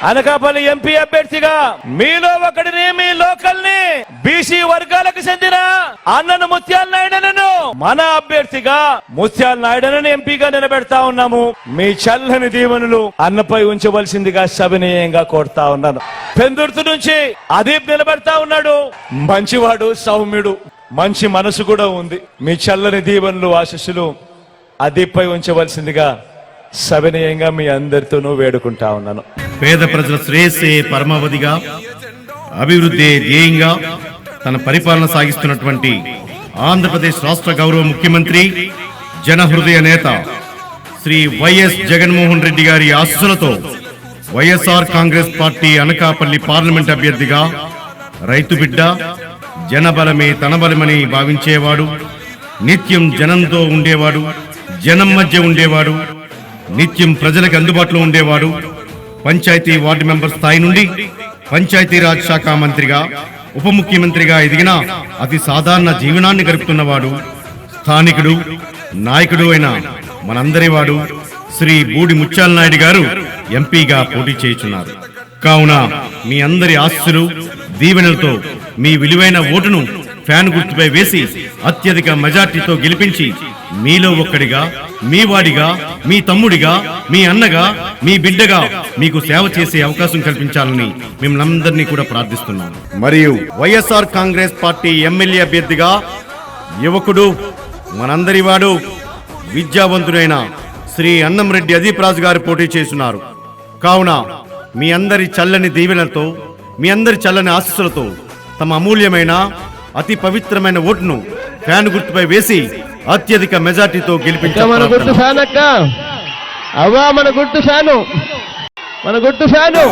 Anakapalli MP అభ్యర్థిగా మీలో ఒకటిని, మీ లోకల్ని, బీసీ వర్గాలకు చెందిన అన్నను ముత్యాల నాయుడును మన అభ్యర్థిగా ముత్యాల నాయుడును ఎంపీగా నిలబెడతా ఉన్నాము. మీ చల్లని దీవెనలు అన్నపై ఉంచవలసిందిగా సవినయంగా కోరుతా ఉన్నాను. పెందుర్తి నుంచి అదీప్ నిలబెడతా ఉన్నాడు. మంచివాడు, సౌమ్యుడు, మంచి మనసు కూడా ఉంది. మీ చల్లని దీవెనలు, ఆశీస్సులు అదీప్ పై ఉంచవలసిందిగా సవినయంగా మీ అందరితోనూ వేడుకుంటా ఉన్నాను. పేద ప్రజల శ్రేయస్సే పరమావధిగా, అభివృద్ధి ధ్యేయంగా తన పరిపాలన సాగిస్తున్నటువంటి ఆంధ్రప్రదేశ్ రాష్ట్ర గౌరవ ముఖ్యమంత్రి, జనహృదయ నేత శ్రీ వైఎస్ జగన్మోహన్ రెడ్డి గారి ఆశీస్సులతో వైఎస్ఆర్ కాంగ్రెస్ పార్టీ అనకాపల్లి పార్లమెంట్ అభ్యర్థిగా రైతు బిడ్డ, జనబలమే తన బలమని భావించేవాడు, నిత్యం జనంతో ఉండేవాడు, జనం మధ్య ఉండేవాడు, నిత్యం ప్రజలకు అందుబాటులో ఉండేవాడు, పంచాయతీ వార్డు మెంబర్ స్థాయి నుండి పంచాయతీరాజ్ శాఖ మంత్రిగా, ఉప ముఖ్యమంత్రిగా ఎదిగిన అతి సాధారణ జీవనాన్ని గడుపుతున్నవాడు, స్థానికుడు, నాయకుడు అయిన మనందరి వాడు శ్రీ బూడి ముత్యాల నాయుడు గారు ఎంపీగా పోటీ చేయుచున్నారు. కావున మీ అందరి ఆశీస్సులు, దీవెనలతో మీ విలువైన ఓటును ఫ్యాన్ గుర్తుపై వేసి అత్యధిక మెజార్టీతో గెలిపించి మీలో ఒక్కడిగా, మీ వాడిగా, మీ తమ్ముడిగా, మీ అన్నగా, మీ బిడ్డగా మీకు సేవ చేసే అవకాశం కల్పించాలని మిమ్మల్ని కూడా ప్రార్థిస్తున్నాను. మరియు వైఎస్ఆర్ కాంగ్రెస్ పార్టీ ఎమ్మెల్యే అభ్యర్థిగా యువకుడు, మనందరి వాడు, విద్యావంతుడైన శ్రీ అన్నంరెడ్డి అదీప్ రాజు గారు పోటీ చేస్తున్నారు. కావున మీ అందరి చల్లని దీవెనలతో, మీ అందరి చల్లని ఆశీస్సులతో తమ అమూల్యమైన, అతి పవిత్రమైన ఓటును ఫ్యాన్ గుర్తుపై వేసి అత్యధిక మెజార్టీతో గెలిపించారు. మన గుర్తు ఫ్యాన్ అక్క, అవ్వా మన గుర్తు ఫ్యాను, మన గుర్తు ఫ్యాను.